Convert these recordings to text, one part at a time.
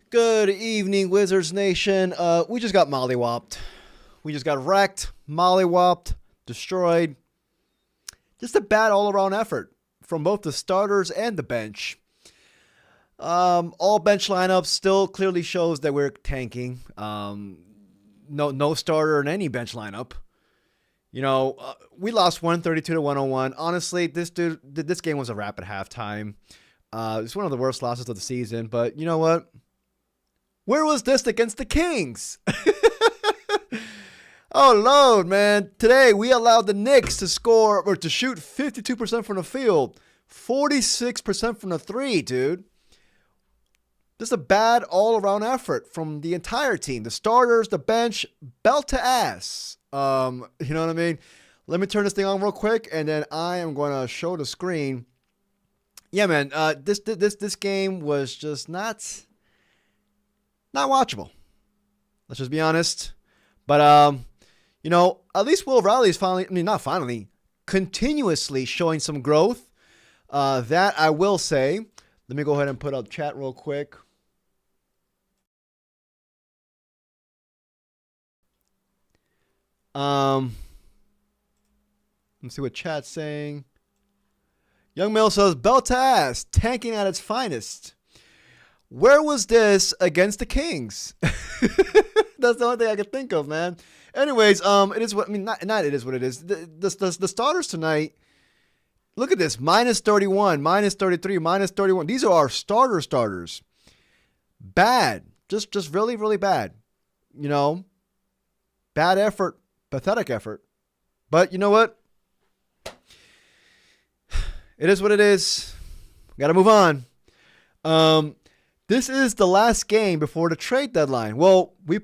Good evening, Wizards Nation. We just got mollywopped. We just got wrecked, mollywopped, destroyed. Just a bad all-around effort from both the starters and the bench. All bench lineups still clearly shows that we're tanking. No starter in any bench lineup. We lost 132 to 101. Honestly, this game was a wrap at halftime. It's one of the worst losses of the season. But you know what? Where was this against the Kings? Oh, Lord, man. Today, we allowed the Knicks to shoot 52% from the field. 46% from the three, dude. This is a bad all-around effort from the entire team. The starters, the bench, belt to ass. You know what I mean? Let me turn this thing on real quick, and then I am going to show the screen. Yeah, man. This game was just not watchable. Let's just be honest. But at least Will Riley is continuously showing some growth. That I will say. Let me go ahead and put up chat real quick. Let's see what chat's saying. Young Mill says, belt to ass, tanking at its finest. Where was this against the Kings? That's the only thing I could think of, man. Anyways, it is what it is what it is. The starters tonight. Look at this. Minus 31, minus 33, minus 31. These are our starters. Bad. Just really, really bad. Bad effort. Pathetic effort. But you know what? It is what it is. Got to move on. This is the last game before the trade deadline. Well, I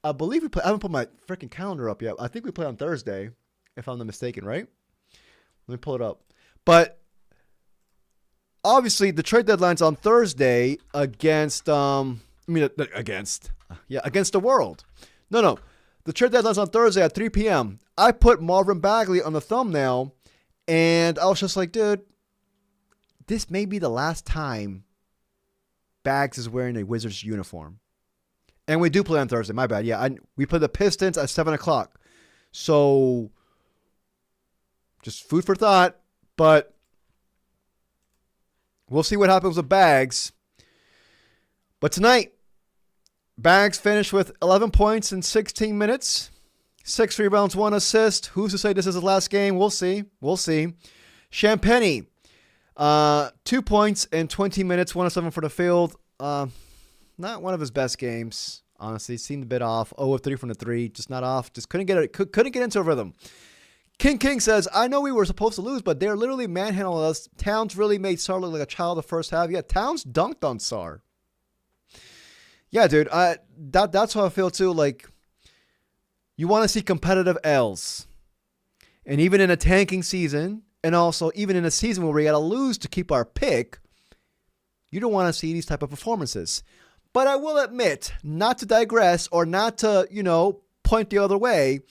haven't put my freaking calendar up yet. I think we play on Thursday, if I'm not mistaken, right? Let me pull it up. But obviously, the trade deadline's on Thursday against the World. No. The trade deadline's on Thursday at 3 p.m. I put Marvin Bagley on the thumbnail, and I was just like, dude, this may be the last time Bags is wearing a Wizards uniform. And we do play on Thursday. My bad. Yeah, we play the Pistons at 7 o'clock. So, just food for thought. But we'll see what happens with Bags. But tonight, Bags finished with 11 points in 16 minutes. 6 rebounds, 1 assist. Who's to say this is his last game? We'll see. Champagnie, 2 points in 20 minutes, 1 of 7 for the field. Not one of his best games, honestly. Seemed a bit off. 0 of 3 from the 3. Just not off. Just couldn't get into a rhythm. King says, I know we were supposed to lose, but they're literally manhandling us. Towns really made Sarr look like a child the first half. Yeah, Towns dunked on Sarr. Yeah, dude. That's how I feel too. Like, you want to see competitive L's. And even in a tanking season, and also even in a season where we got to lose to keep our pick, you don't want to see these type of performances. But I will admit, not to digress or not to, point the other way,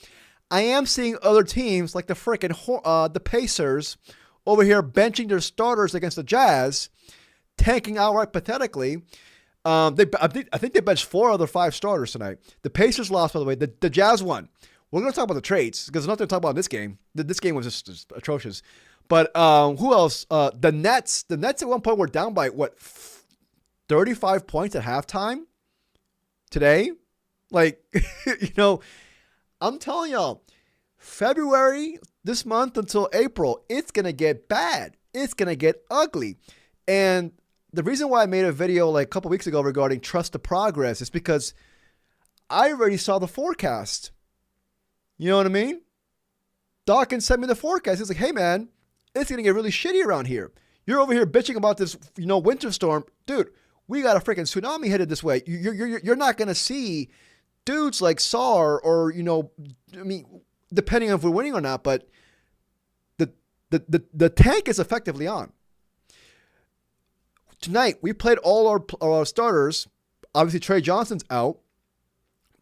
I am seeing other teams like the Pacers over here benching their starters against the Jazz, tanking outright pathetically. I think they benched 4 other 5 starters tonight. The Pacers lost, by the way. The Jazz won. We're going to talk about the trades because there's nothing to talk about in this game. This game was just atrocious. But who else? The Nets. The Nets at one point were down by, 35 points at halftime today? Like, I'm telling y'all, February, this month until April, it's going to get bad. It's going to get ugly. And the reason why I made a video like a couple weeks ago regarding trust the progress is because I already saw the forecast. You know what I mean? Dawkins sent me the forecast. He's like, hey, man, it's going to get really shitty around here. You're over here bitching about this, winter storm. Dude, we got a freaking tsunami headed this way. You're not going to see dudes like Sarr or, depending on if we're winning or not, but the tank is effectively on. Tonight, we played all our starters. Obviously, Trey Johnson's out.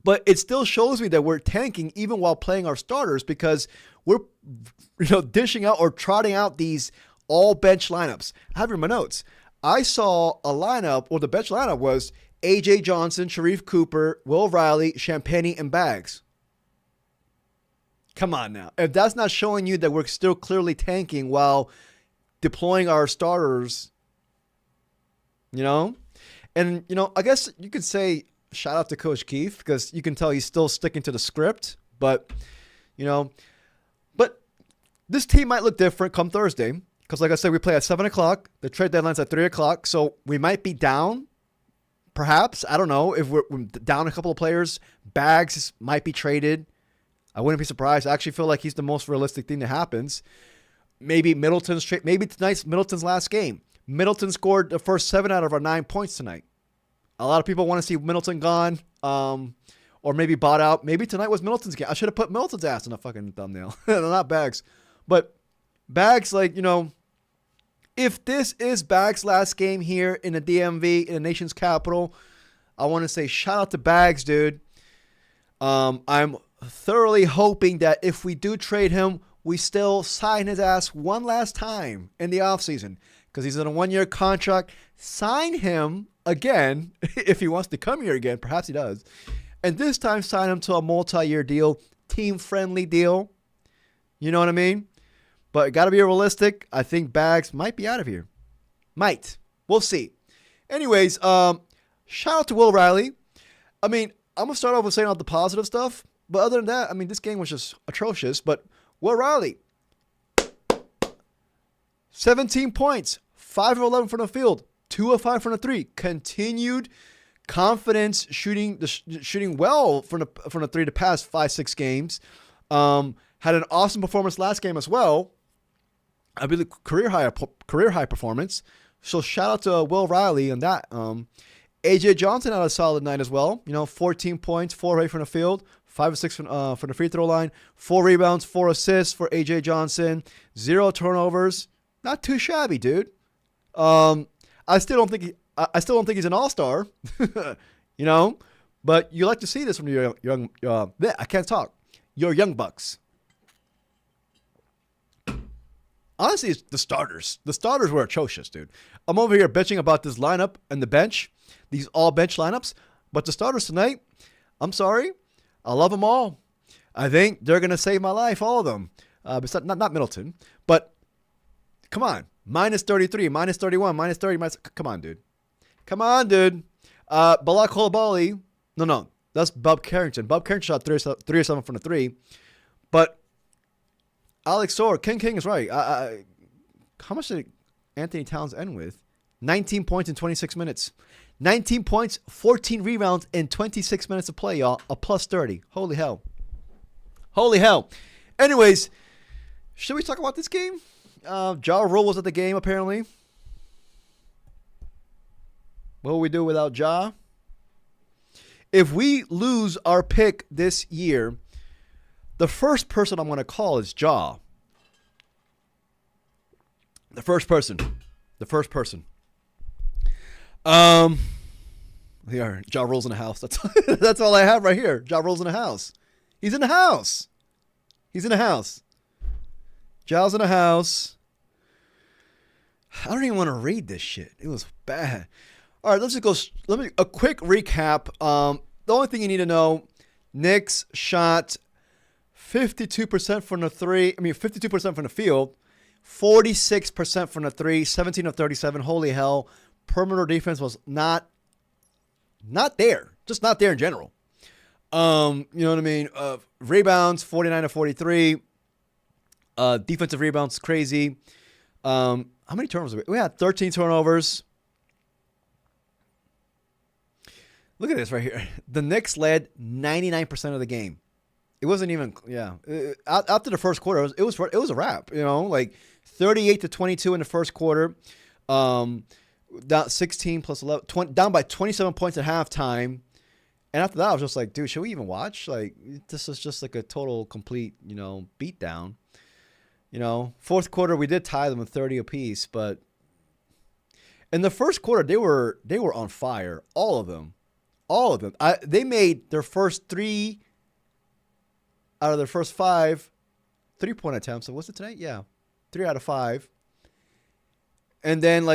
But it still shows me that we're tanking even while playing our starters because we're dishing out or trotting out these all bench lineups. I have in my notes. I saw a lineup, or the bench lineup was A.J. Johnson, Sharif Cooper, Will Riley, Champagnie, and Bags. Come on now. If that's not showing you that we're still clearly tanking while deploying our starters, you know? And, I guess you could say shout out to Coach Keefe because you can tell he's still sticking to the script. But, but this team might look different come Thursday because, like I said, we play at 7 o'clock. The trade deadline's at 3 o'clock. So we might be down, perhaps. I don't know. If we're down a couple of players, Bags might be traded. I wouldn't be surprised. I actually feel like he's the most realistic thing that happens. Maybe Middleton's trade. Maybe tonight's Middleton's last game. Middleton scored the first 7 out of our 9 points tonight. A lot of people want to see Middleton gone, or maybe bought out. Maybe tonight was Middleton's game. I should have put Middleton's ass in the fucking thumbnail. Not Bags. But Bags, if this is Bags' last game here in the DMV, in the nation's capital, I want to say shout out to Bags, dude. I'm thoroughly hoping that if we do trade him, we still sign his ass one last time in the offseason because he's in a 1-year contract. Sign him again if he wants to come here again. Perhaps he does. And this time sign him to a multi-year deal, team-friendly deal. You know what I mean? But got to be realistic. I think Bags might be out of here. Might. We'll see. Anyways, shout out to Will Riley. I mean, I'm going to start off with saying all the positive stuff. But other than that, I mean, this game was just atrocious. But Will Riley, 17 points, 5 of 11 from the field, 2 of 5 from the 3. Continued confidence shooting well from the 3 the past 5-6 games. Had an awesome performance last game as well. I believe career high performance. So shout out to Will Riley on that. A.J. Johnson had a solid night as well. 14 points, 4 away from the field, 5 of 6 from the free throw line, 4 rebounds, 4 assists for A.J. Johnson, 0 turnovers. Not too shabby, dude. I still don't think he's an all-star. But you like to see this from your young. I can't talk. Your young bucks. Honestly, it's the starters. The starters were atrocious, dude. I'm over here bitching about this lineup and the bench, these all-bench lineups. But the starters tonight, I'm sorry. I love them all. I think they're going to save my life, all of them. Besides, not Middleton. But come on. Minus 33, minus 31, minus 30. Come on, dude. Come on, dude. Balak Coulibaly. No. That's Bob Carrington. Bob Carrington shot 3 or 7 from the 3. But Alex Sor, King is right. How much did Anthony Towns end with? 19 points in 26 minutes. 19 points, 14 rebounds in 26 minutes of play, y'all. A plus 30. Holy hell. Holy hell. Anyways, should we talk about this game? Ja Rule was at the game, apparently. What will we do without Ja? If we lose our pick this year, the first person I'm going to call is Ja. The first person. Here, Ja Rule's in the house. That's all I have right here. Ja Rule's in the house. He's in the house. Ja's in the house. I don't even want to read this shit. It was bad. All right, let's just go. A quick recap. The only thing you need to know: Knicks shot 52% from the 3. 52% from the field, 46% from the 3, 17 of 37. Holy hell! Perimeter defense was not there. Just not there in general. You know what I mean? Rebounds 49 to 43. Defensive rebounds crazy. How many turnovers? We had 13 turnovers. Look at this right here. The Knicks led 99% of the game. It wasn't even, after the first quarter, it was a wrap. 38 to 22 in the first quarter. Down 16 plus 11, down by 27 points at halftime. And after that, I was just like, dude, should we even watch? This is just like a total, complete, beatdown. Fourth quarter, we did tie them with 30 apiece, but in the first quarter, they were on fire. All of them. They made their first 3 out of their first 5 3-point attempts. So what's it tonight? Yeah. 3 out of 5. And then,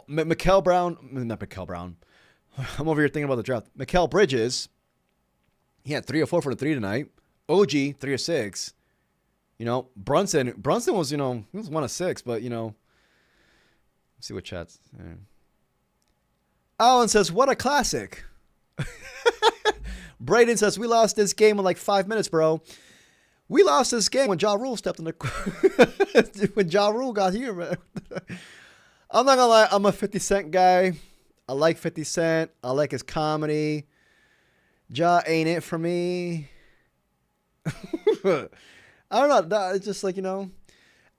Mikal Brown, not Mikal Brown. I'm over here thinking about the draft. Mikal Bridges, he had 3 or 4 for the 3 tonight. OG, 3 or 6. Brunson was, he was 1 of 6, but, let's see what chats. Alan says, what a classic. Braden says, we lost this game in like 5 minutes, bro. We lost this game when Ja Rule stepped in the... when Ja Rule got here, man. I'm not going to lie. I'm a 50 Cent guy. I like 50 Cent. I like his comedy. Ja ain't it for me. I don't know. It's just like,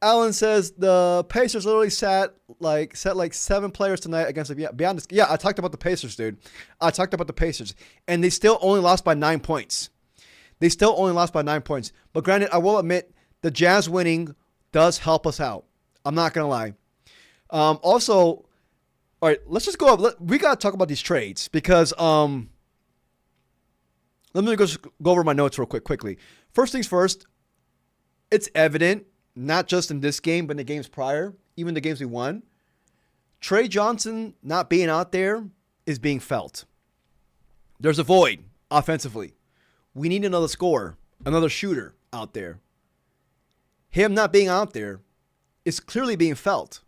Alan says the Pacers literally set like 7 players tonight against the beyond this. Yeah, I talked about the Pacers, dude. I talked about the Pacers. And they still only lost by 9 points. But granted, I will admit the Jazz winning does help us out. I'm not going to lie. Also, all right, let's just go up. We got to talk about these trades because let me just go over my notes real quickly. First things first, it's evident, not just in this game, but in the games prior, even the games we won, Trey Johnson not being out there is being felt. There's a void offensively. We need another scorer, another shooter out there. Him not being out there is clearly being felt.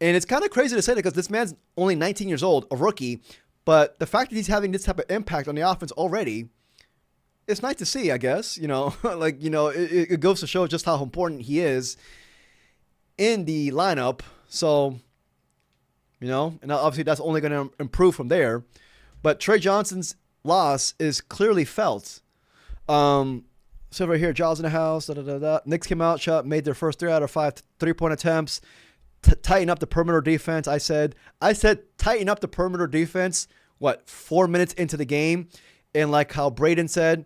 And it's kind of crazy to say that because this man's only 19 years old, a rookie, but the fact that he's having this type of impact on the offense already, it's nice to see, I guess. It goes to show just how important he is in the lineup. So, and obviously that's only going to improve from there. But Trey Johnson's loss is clearly felt. So right here, Giles in the house. Knicks came out, made their first 3 out of 5 3-point attempts. Tighten up the perimeter defense. I said tighten up the perimeter defense. 4 minutes into the game, and like how Braden said,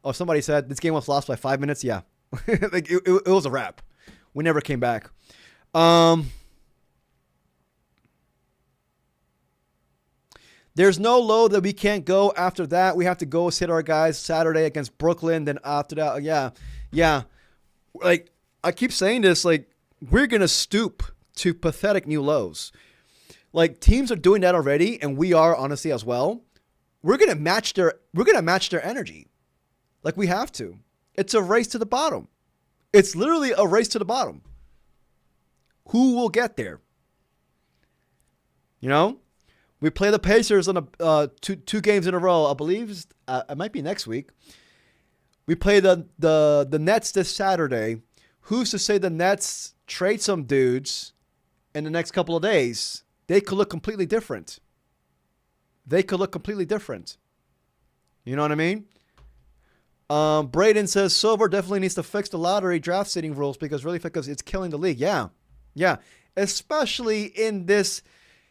or somebody said, this game was lost by 5 minutes. Yeah, like it was a wrap. We never came back. There's no low that we can't go after that. We have to go sit our guys Saturday against Brooklyn. Then after that, yeah. Like I keep saying this, like we're gonna stoop to pathetic new lows. Like teams are doing that already, and we are honestly as well. We're gonna match their energy. Like we have to. It's a race to the bottom. It's literally a race to the bottom. Who will get there? We play the Pacers on two games in a row. I believe it might be next week. We play the Nets this Saturday. Who's to say the Nets trade some dudes in the next couple of days? They could look completely different. You know what I mean? Braden says Silver definitely needs to fix the lottery draft seeding rules because it's killing the league. Yeah. Especially in this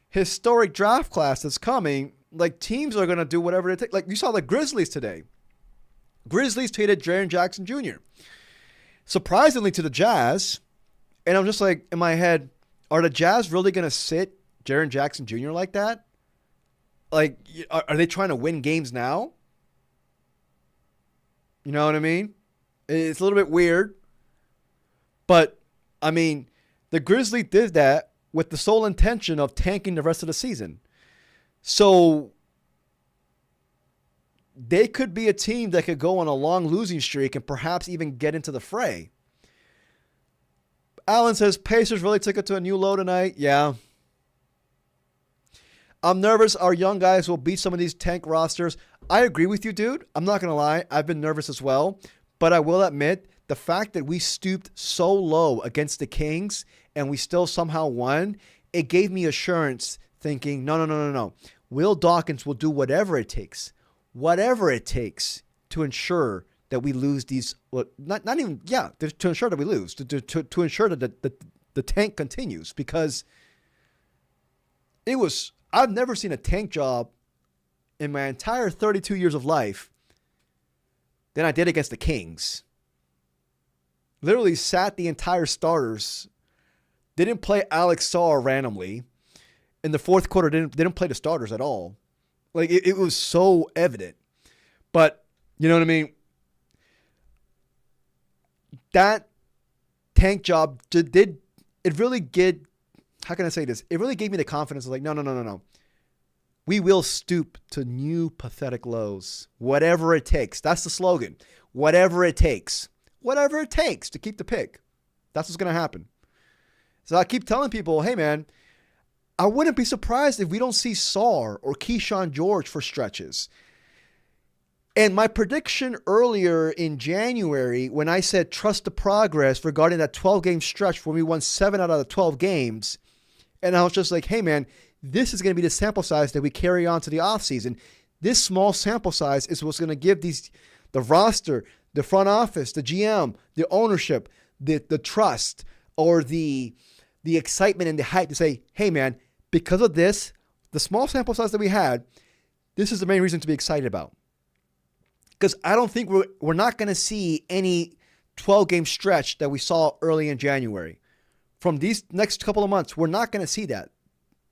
historic draft class that's coming. Like teams are gonna do whatever it takes. Like you saw the Grizzlies today. Grizzlies traded Jaren Jackson Jr. surprisingly to the Jazz, and I'm just like in my head, are the Jazz really gonna sit Jaren Jackson Jr. like that? Like, are they trying to win games now? You know what I mean? It's a little bit weird. But, I mean, the Grizzlies did that with the sole intention of tanking the rest of the season. So, they could be a team that could go on a long losing streak and perhaps even get into the fray. Alan says, Pacers really took it to a new low tonight. Yeah. I'm nervous our young guys will beat some of these tank rosters. I agree with you, dude. I'm not going to lie. I've been nervous as well. But I will admit, the fact that we stooped so low against the Kings and we still somehow won, it gave me assurance thinking, no. Will Dawkins will do whatever it takes to ensure that we lose these, to ensure that we lose, to ensure that the tank continues, because I've never seen a tank job in my entire 32 years of life than I did against the Kings. Literally sat the entire starters, didn't play Alex Sarr randomly. In the fourth quarter, didn't play the starters at all. Like, it was so evident. But, you know what I mean? That tank job really how can I say this? It really gave me the confidence of like, no. We will stoop to new pathetic lows, whatever it takes. That's the slogan. Whatever it takes. Whatever it takes to keep the pick. That's what's going to happen. So I keep telling people, hey, man, I wouldn't be surprised if we don't see Sarr or Keyshawn George for stretches. And my prediction earlier in January, when I said trust the progress regarding that 12-game stretch when we won 7 out of the 12 games, and I was just like, hey, man, this is going to be the sample size that we carry on to the offseason. This small sample size is what's going to give the roster, the front office, the GM, the ownership, the trust, or the excitement and the hype to say, hey, man, because of this, the small sample size that we had, this is the main reason to be excited about. Because I don't think we're not going to see any 12-game stretch that we saw early in January. From these next couple of months, we're not going to see that.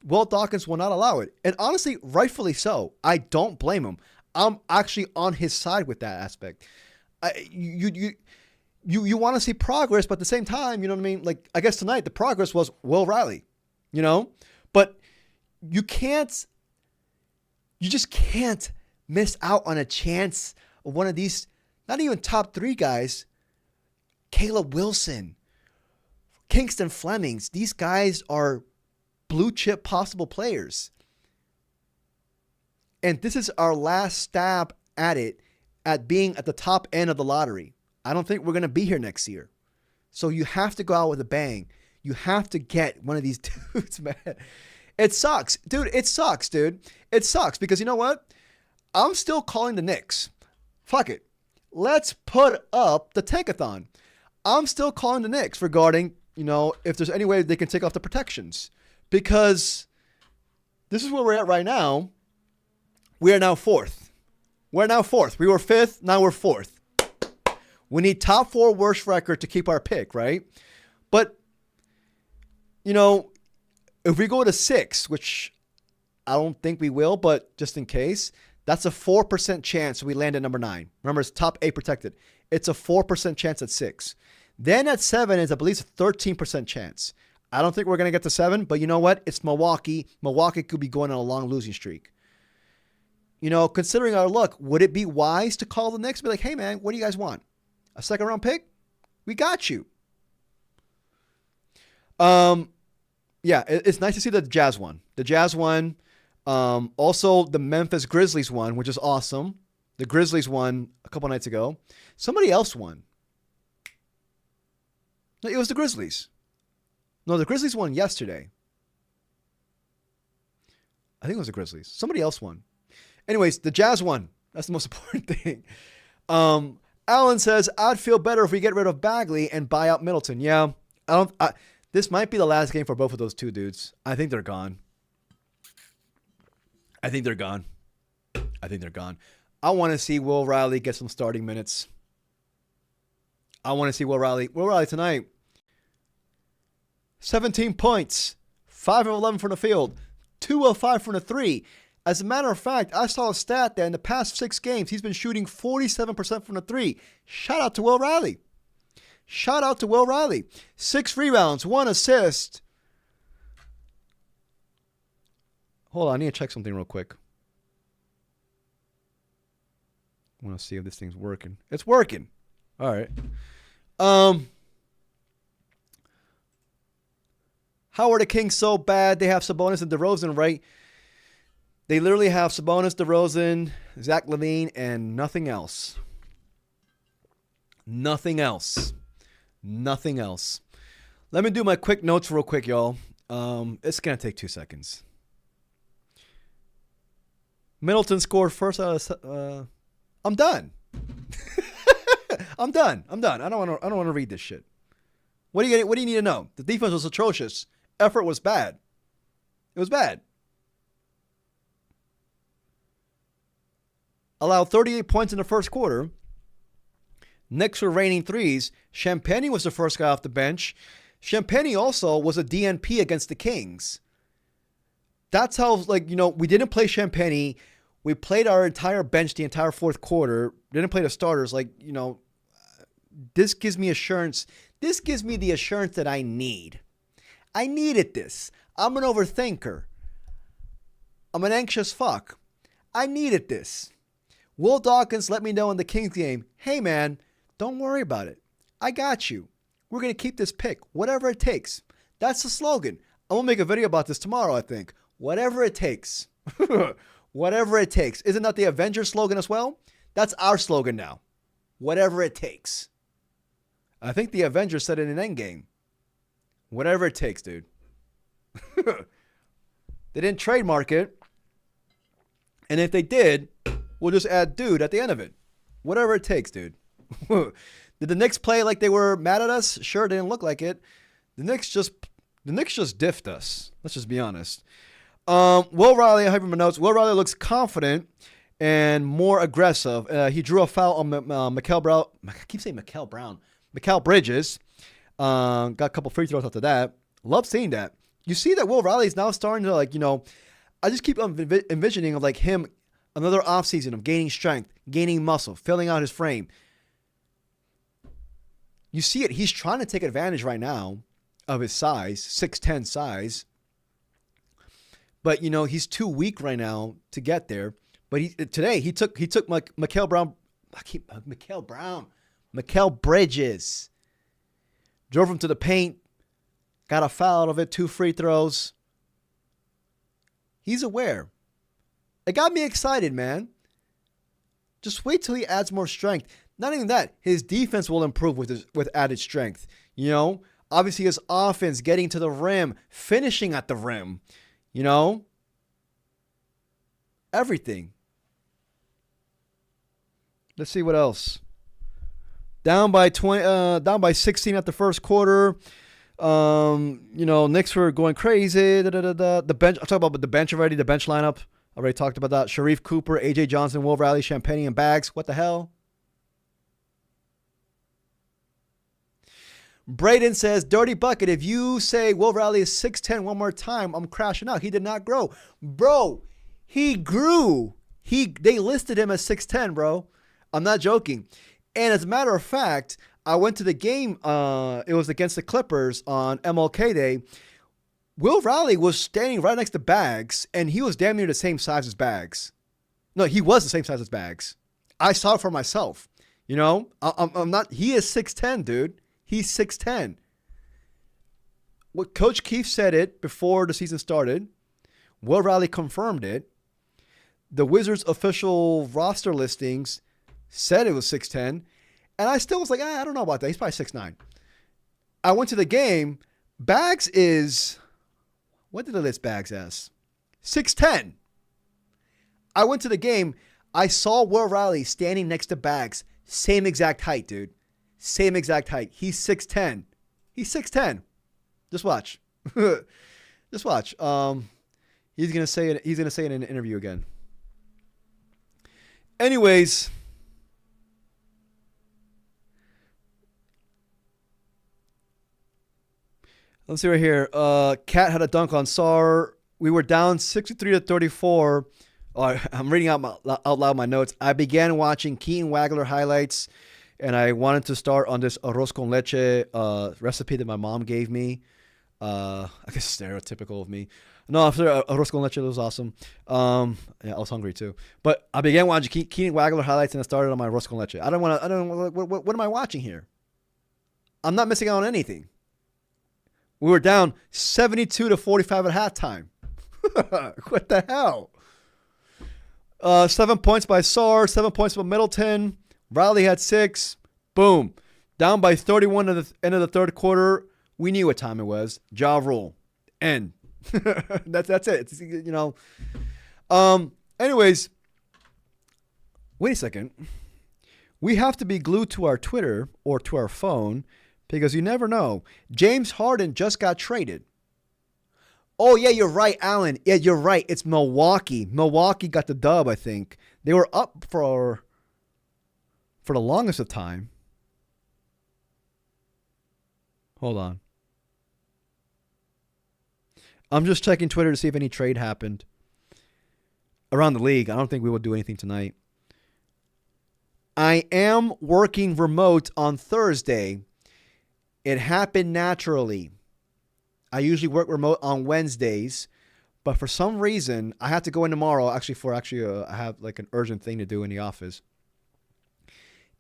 Will Dawkins will not allow it. And honestly, rightfully so. I don't blame him. I'm actually on his side with that aspect. You want to see progress, but at the same time, you know what I mean? Like, I guess tonight the progress was Will Riley, you know? But you just can't miss out on a chance of one of these, not even top 3 guys, Caleb Wilson, Kingston Flemings. These guys are blue chip possible players. And this is our last stab at it, at being at the top end of the lottery. I don't think we're going to be here next year. So you have to go out with a bang. You have to get one of these dudes, man. It sucks. Dude, it sucks, dude. It sucks because you know what? I'm still calling the Knicks. Fuck it. Let's put up the tankathon. I'm still calling the Knicks regarding, you know, if there's any way they can take off the protections. Because this is where we're at right now. We are now 4th. We're now 4th. We were 5th. Now we're 4th. We need top 4 worst record to keep our pick, right? But, you know, if we go to 6, which I don't think we will, but just in case, that's a 4% chance we land at number 9. Remember, it's top 8 protected. It's a 4% chance at 6. Then at 7 is, I believe, a 13% chance. I don't think we're going to get to 7, but you know what? It's Milwaukee. Milwaukee could be going on a long losing streak. You know, considering our luck, would it be wise to call the Knicks and be like, hey, man, what do you guys want? A 2nd round pick? We got you. Yeah, it's nice to see that the Jazz won. The Jazz won. Also, the Memphis Grizzlies won, which is awesome. The Grizzlies won a couple nights ago. Somebody else won. No, it was the Grizzlies. No, the Grizzlies won yesterday. I think it was the Grizzlies. Somebody else won. Anyways, the Jazz won. That's the most important thing. Alan says, I'd feel better if we get rid of Bagley and buy out Middleton. Yeah, this might be the last game for both of those two dudes. I think they're gone. I think they're gone. I want to see Will Riley get some starting minutes. I want to see Will Riley. Will Riley tonight, 17 points, 5 of 11 from the field, 2 of 5 from the 3. As a matter of fact, I saw a stat that in the past 6 games, he's been shooting 47% from the 3. Shout out to Will Riley. 6 rebounds, 1 assist. Hold on, I need to check something real quick. I want to see if this thing's working. It's working. All right. How are the Kings so bad? They have Sabonis and DeRozan, right? They literally have Sabonis, DeRozan, Zach LaVine, and nothing else. Nothing else. Let me do my quick notes real quick, y'all. It's going to take 2 seconds. Middleton scored first out of... I'm done. I'm done. I don't want to read this shit. What do you need to know? The defense was atrocious. Effort was bad. It was bad. Allowed 38 points in the first quarter. Knicks were raining threes. Champagnie was the first guy off the bench. Champagnie also was a DNP against the Kings. That's how, we didn't play Champagnie. We played our entire bench the entire fourth quarter. Didn't play the starters. This gives me assurance. This gives me the assurance that I need. I needed this. I'm an overthinker. I'm an anxious fuck. I needed this. Will Dawkins let me know in the Kings game, hey man, don't worry about it. I got you. We're going to keep this pick, whatever it takes. That's the slogan. I'm going to make a video about this tomorrow, I think. Whatever it takes. Whatever it takes. Isn't that the Avengers slogan as well? That's our slogan now. Whatever it takes. I think the Avengers said it in Endgame. Whatever it takes, dude. They didn't trademark it. And if they did, we'll just add dude at the end of it. Whatever it takes, dude. Did the Knicks play like they were mad at us? Sure, they didn't look like it. The Knicks just diffed us. Let's just be honest. Will Riley, I have in my notes. Will Riley looks confident and more aggressive. He drew a foul on Mikal Brown. I keep saying Mikal Brown. Mikal Bridges. Got a couple free throws after that. Love seeing that. You see that Will Riley is now starting to I just keep envisioning of him another offseason of gaining strength, gaining muscle, filling out his frame. You see it. He's trying to take advantage right now of his size, 6'10" size. But, he's too weak right now to get there. But today he took Mikal Bridges. Drove him to the paint. Got a foul out of it. 2 free throws. He's aware. It got me excited, man. Just wait till he adds more strength. Not even that. His defense will improve with added strength. Obviously his offense, getting to the rim, finishing at the rim. Everything. Let's see what else. Down by 16 at the first quarter. Knicks were going crazy. The bench. I'll talk about the bench already. The bench lineup. I already talked about that. Sharif Cooper, AJ Johnson, Will Riley, Champagne, and Bags. What the hell? Braden says, Dirty Bucket, if you say Will Riley is 6'10" one more time, I'm crashing out. He did not grow. Bro, he grew. They listed him as 6'10", bro. I'm not joking. And as a matter of fact, I went to the game. It was against the Clippers on MLK Day. Will Riley was standing right next to Bags, and he was damn near the same size as Bags. No, he was the same size as Bags. I saw it for myself. I'm not. He is 6'10", dude. He's 6'10". What Coach Keefe said it before the season started. Will Riley confirmed it. The Wizards' official roster listings said it was 6'10", and I still was like, I don't know about that. He's probably 6'9". I went to the game. Bags is, what did they list Bags as? 6'10". I went to the game. I saw Will Riley standing next to Bags. Same exact height, dude. Same exact height. He's 6'10". He's 6'10". Just watch. Just watch. He's gonna say it. He's gonna say it in an interview again. Anyways, let's see right here. Cat had a dunk on Sar. We were down 63-34. I'm reading out loud my notes. I began watching Keaton Wagler highlights, and I wanted to start on this arroz con leche recipe that my mom gave me. I guess stereotypical of me. No, after arroz con leche, it was awesome. Yeah, I was hungry too. But I began watching Keaton Wagler highlights, and I started on my arroz con leche. What am I watching here? I'm not missing out on anything. We were down 72-45 at halftime. What the hell? 7 points by Sar, 7 points by Middleton. Riley had 6. Boom. Down by 31 at the end of the third quarter. We knew what time it was. Ja Rule. End. That's it. It's, Anyways, wait a second. We have to be glued to our Twitter or to our phone because you never know. James Harden just got traded. Oh, yeah, you're right, Alan. Yeah, you're right. It's Milwaukee. Milwaukee got the dub, I think. They were up for the longest of time. Hold on. I'm just checking Twitter to see if any trade happened around the league. I don't think we will do anything tonight. I am working remote on Thursday. It happened naturally. I usually work remote on Wednesdays, but for some reason, I have to go in tomorrow. I have like an urgent thing to do in the office.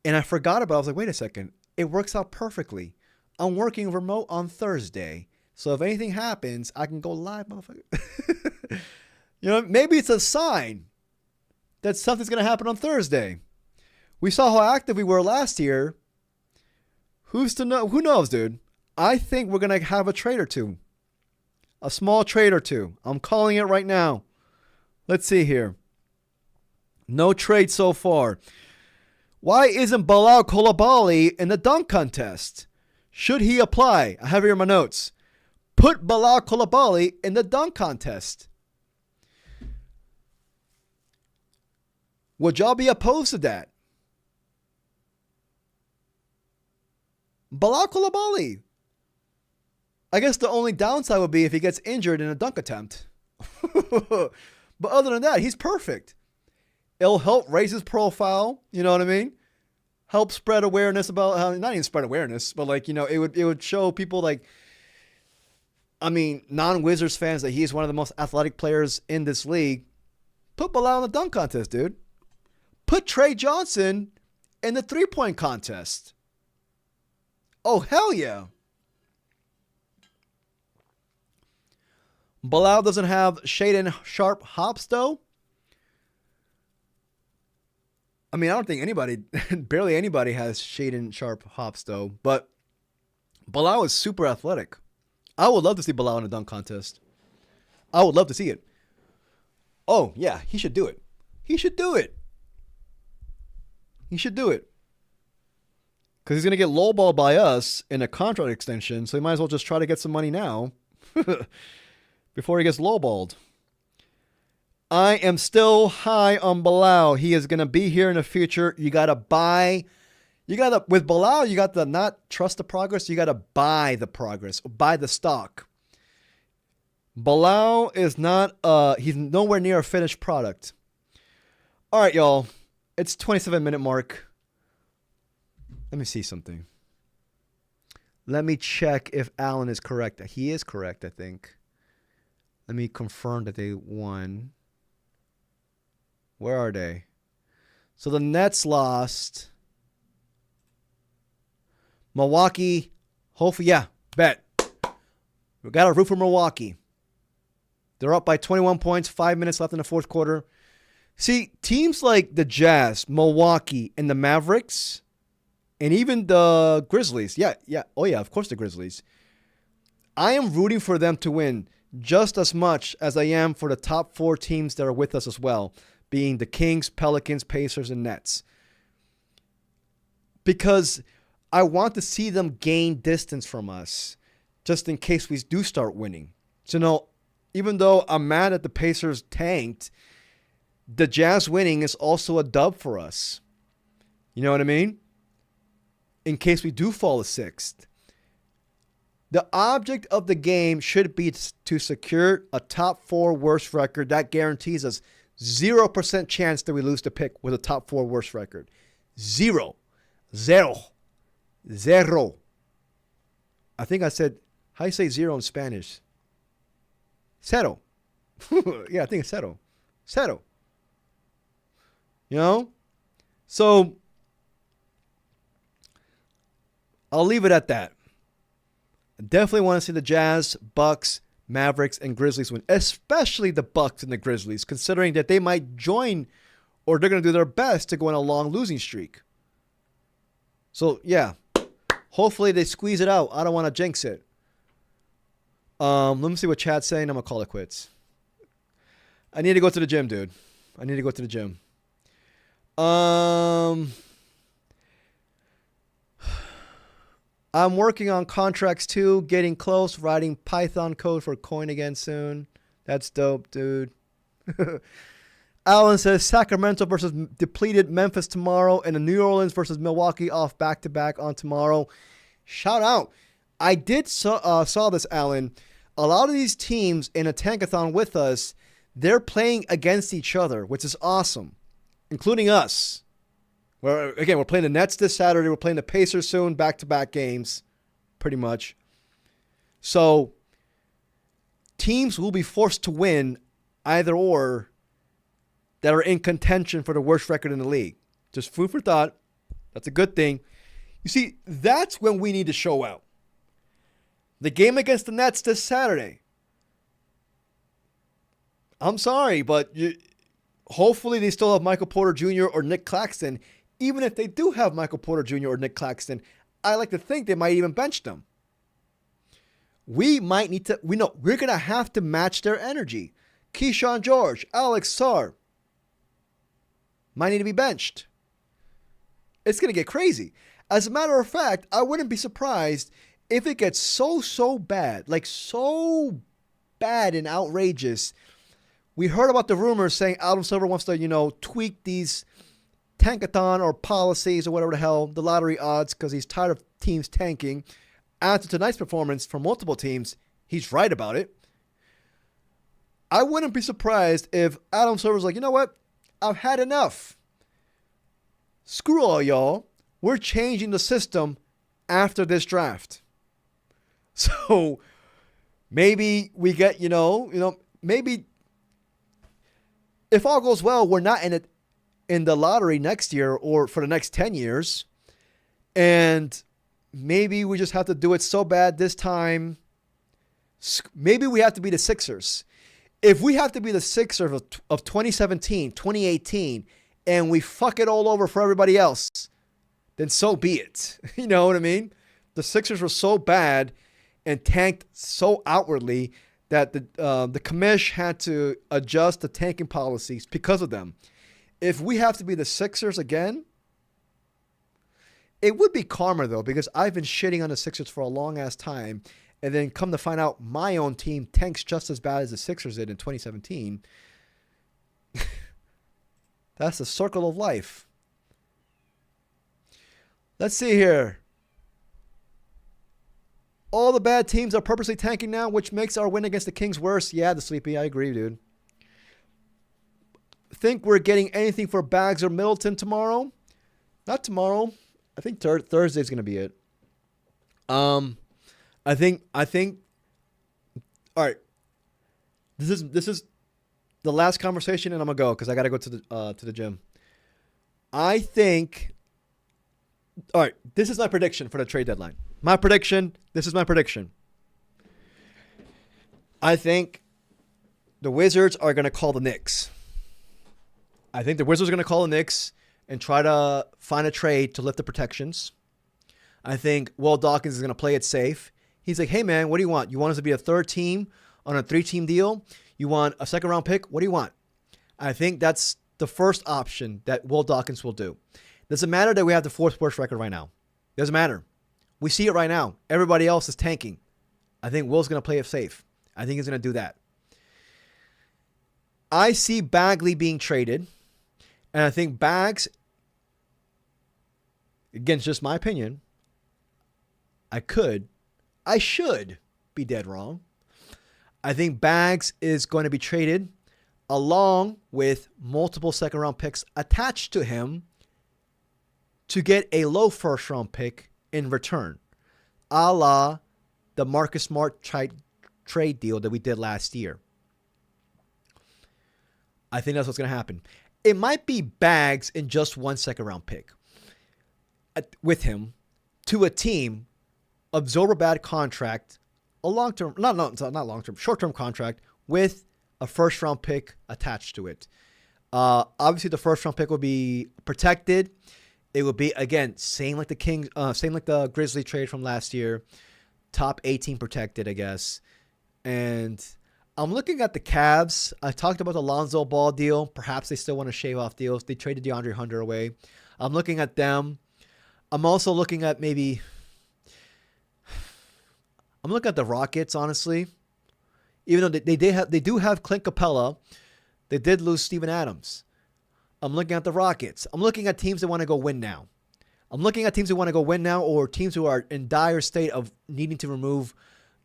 And I forgot about it. I was like, wait a second. It works out perfectly. I'm working remote on Thursday. So if anything happens, I can go live, motherfucker. Maybe it's a sign that something's going to happen on Thursday. We saw how active we were last year. Who's to know? Who knows, dude? I think we're going to have a trade or two. A small trade or two. I'm calling it right now. Let's see here. No trade so far. Why isn't Bilal Coulibaly in the dunk contest? Should he apply? I have here in my notes. Put Bilal Coulibaly in the dunk contest. Would y'all be opposed to that? Bilal Coulibaly. I guess the only downside would be if he gets injured in a dunk attempt. But other than that, he's perfect. It'll help raise his profile. You know what I mean? Help spread awareness about, not even spread awareness, but it would show people non-Wizards fans that he's one of the most athletic players in this league. Put Bilal in the dunk contest, dude. Put Trey Johnson in the three-point contest. Oh, hell yeah. Bilal doesn't have Shaedon Sharp hops, though. I don't think barely anybody has Shaedon Sharp hops, though. But Bilal is super athletic. I would love to see Bilal in a dunk contest. I would love to see it. Oh, yeah, he should do it. He should do it. Because he's going to get lowballed by us in a contract extension, so he might as well just try to get some money now before he gets lowballed. I am still high on Bilal. He is going to be here in the future. You got to buy. With Bilal, you got to not trust the progress. You got to buy the progress. Buy the stock. Bilal is not, he's nowhere near a finished product. All right, y'all. It's 27-minute mark. Let me see something. Let me check if Allen is correct. He is correct, I think. Let me confirm that they won. Where are they? So the Nets lost. Milwaukee, hopefully, yeah, bet. We got to root for Milwaukee. They're up by 21 points, 5 minutes left in the fourth quarter. See, teams like the Jazz, Milwaukee, and the Mavericks, and even the Grizzlies. Of course the Grizzlies. I am rooting for them to win just as much as I am for the top four teams that are with us as well, being the Kings, Pelicans, Pacers, and Nets. Because I want to see them gain distance from us, just in case we do start winning. So, even though I'm mad that the Pacers tanked, the Jazz winning is also a dub for us. You know what I mean? In case we do fall to sixth. The object of the game should be to secure a top four worst record. That guarantees us 0% chance that we lose the pick with a top four worst record. Zero. I think I said, how do you say zero in Spanish? Cero. Yeah, I think it's cero. Cero. So I'll leave it at that. I definitely want to see the Jazz, Bucks, Mavericks, and Grizzlies win, especially the Bucks and the Grizzlies, considering that they might join or they're going to do their best to go on a long losing streak. So, yeah, hopefully they squeeze it out. I don't want to jinx it. Let me see what chat's saying. I'm going to call it quits. I need to go to the gym, dude. I need to go to the gym. I'm working on contracts too, getting close, writing Python code for coin again soon. That's dope, dude. Allen says Sacramento versus depleted Memphis tomorrow, and the New Orleans versus Milwaukee off back-to-back on tomorrow. Shout out. I did saw this, Allen. A lot of these teams in a tankathon with us, they're playing against each other, which is awesome, including us. We're playing the Nets this Saturday. We're playing the Pacers soon, back-to-back games, pretty much. So teams will be forced to win either or that are in contention for the worst record in the league. Just food for thought. That's a good thing. You see, that's when we need to show out. The game against the Nets this Saturday. I'm sorry, but hopefully they still have Michael Porter Jr. or Nick Claxton. Even if they do have Michael Porter Jr. or Nick Claxton, I like to think they might even bench them. We might need to, we're going to have to match their energy. Keyshawn George, Alex Sarr might need to be benched. It's going to get crazy. As a matter of fact, I wouldn't be surprised if it gets so bad, like so bad and outrageous. We heard about the rumors saying Adam Silver wants to, tweak these tankathon or policies or whatever the hell, the lottery odds, because he's tired of teams tanking. After tonight's performance from multiple teams, he's right about it. I wouldn't be surprised if Adam Silver's like, you know what? I've had enough. Screw all y'all. We're changing the system after this draft. So maybe we get, maybe if all goes well, we're not in the lottery next year or for the next 10 years. And maybe we just have to do it so bad this time. Maybe we have to be the Sixers. If we have to be the Sixers of 2017, 2018, and we fuck it all over for everybody else, then so be it. You know what I mean? The Sixers were so bad and tanked so outwardly that the commish had to adjust the tanking policies because of them. If we have to be the Sixers again, it would be karma, though, because I've been shitting on the Sixers for a long-ass time, and then come to find out my own team tanks just as bad as the Sixers did in 2017. That's the circle of life. Let's see here. All the bad teams are purposely tanking now, which makes our win against the Kings worse. Yeah, the Sleepy, I agree, dude. Think we're getting anything for Bags or Middleton tomorrow? Not tomorrow. I think Thursday's going to be it. I think. All right. This is the last conversation, and I'm gonna go because I gotta go to the gym. I think. All right. This is my prediction for the trade deadline. My prediction. This is my prediction. I think the Wizards are gonna call the Knicks. I think the Wizards are gonna call the Knicks and try to find a trade to lift the protections. I think Will Dawkins is going to play it safe. He's like, hey, man, what do you want? You want us to be a third team on a 3-team deal? You want a second-round pick? What do you want? I think that's the first option that Will Dawkins will do. Doesn't matter that we have the fourth worst record right now. Doesn't matter. We see it right now. Everybody else is tanking. I think Will's going to play it safe. I think he's going to do that. I see Bagley being traded. And I think Bags, again, it's just my opinion, I should be dead wrong. I think Bags is going to be traded along with multiple second-round picks attached to him to get a low first-round pick in return, a la the Marcus Smart trade deal that we did last year. I think that's what's going to happen. It might be Bags in just one second-round pick with him to a team, absorb a bad contract, a long-term, not long-term, short-term contract with a first-round pick attached to it. Obviously, the first-round pick will be protected. It will be, again, same like the Grizzly trade from last year, top 18 protected, I guess. And I'm looking at the Cavs. I talked about the Lonzo Ball deal. Perhaps they still want to shave off deals. They traded DeAndre Hunter away. I'm looking at them. I'm also looking at the Rockets, honestly. Even though they do have Clint Capella, they did lose Steven Adams. I'm looking at the Rockets. I'm looking at teams that want to go win now. Or teams who are in dire state of needing to remove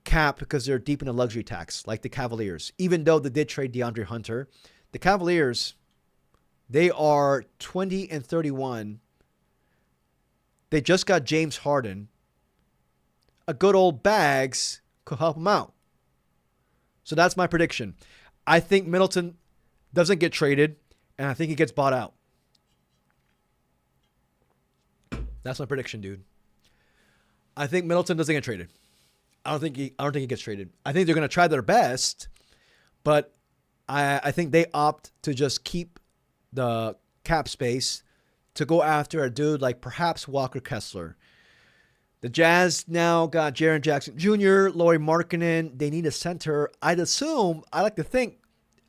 cap because they're deep in a luxury tax, like the Cavaliers. Even though they did trade DeAndre Hunter, the Cavaliers, they are 20-31. They just got James Harden. A good old Bags could help them out. So that's my prediction. I think Middleton doesn't get traded, and I think he gets bought out. That's my prediction, dude. I think Middleton doesn't get traded. I don't think he gets traded. I think they're going to try their best, but I think they opt to just keep the cap space to go after a dude like perhaps Walker Kessler. The Jazz now got Jaren Jackson Jr., Lauri Markkanen. They need a center. I like to think,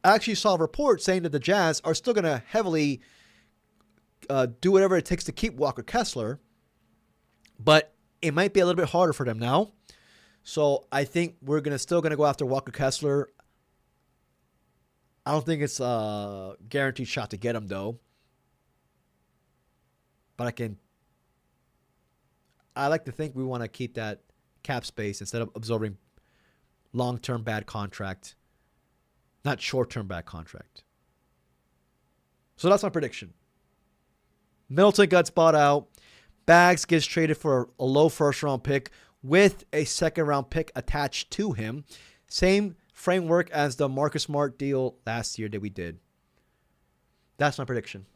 I actually saw a report saying that the Jazz are still going to heavily do whatever it takes to keep Walker Kessler, but it might be a little bit harder for them now. So I think we're still going to go after Walker Kessler. I don't think it's a guaranteed shot to get him, though. But I like to think we want to keep that cap space instead of absorbing long-term bad contract, not short-term bad contract. So that's my prediction. Middleton gets bought out. Bags gets traded for a low first-round pick with a second-round pick attached to him. Same framework as the Marcus Smart deal last year that we did. That's my prediction.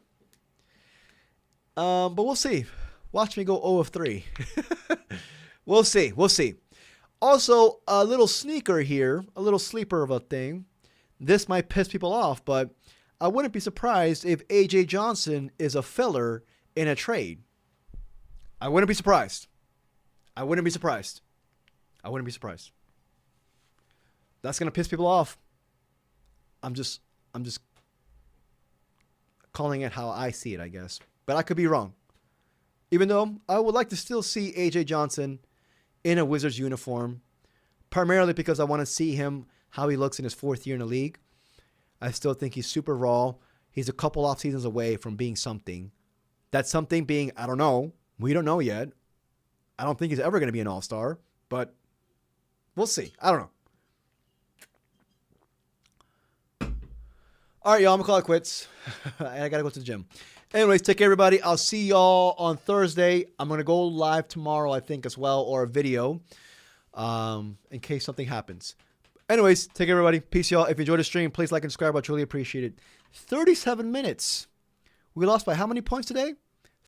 But we'll see. Watch me go 0 of 3. We'll see. Also, a little sneaker here, a little sleeper of a thing. This might piss people off, but I wouldn't be surprised if A.J. Johnson is a filler in a trade. I wouldn't be surprised. That's going to piss people off. I'm just calling it how I see it, I guess. But I could be wrong. Even though I would like to still see A.J. Johnson in a Wizards uniform, primarily because I want to see him, how he looks in his 4th year in the league. I still think he's super raw. He's a couple off seasons away from being something. That something being, I don't know. We don't know yet. I don't think he's ever going to be an all-star, but we'll see. I don't know. All right, y'all, I'm going to call it quits. I got to go to the gym. Anyways, take care, everybody. I'll see y'all on Thursday. I'm going to go live tomorrow, I think, as well, or a video, in case something happens. Anyways, take care, everybody. Peace, y'all. If you enjoyed the stream, please like and subscribe. I truly appreciate it. 37 minutes. We lost by how many points today?